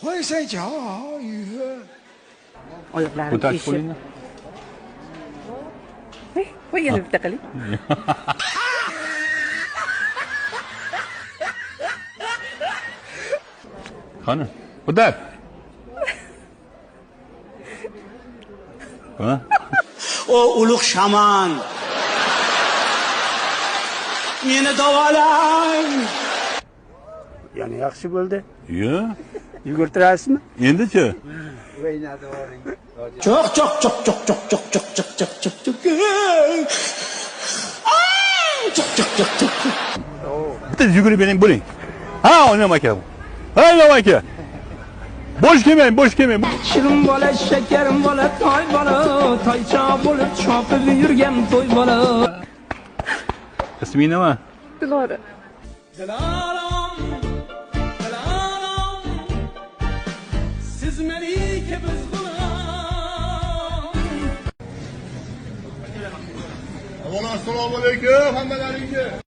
会睡觉鱼。Oyoqlarim Ko'tarib eshib. qo'ying. Voy, yana bitta qiling. Qani, ko'tar. Ha? O ulug' shaman meni davolang. Yani yaxshi bo'ldi. Yo. Yugurtirasizmi? Endi-chi? Çok çok çok çok çok çok çok çok çok çok çok. Çok çok çok çok. Bitta yugurib bering, bo'ling. Ha, o'ynam aka. Ha, o'ynam aka. Bo'sh kelmang. Shirin bola, shakarim bola, toy bola, toycha bo'lib chopib yurgan to'y bola. Isming nima? Dilora. Dilaram, siz melike biz gulam. Assalomu alaykum hammalaringga.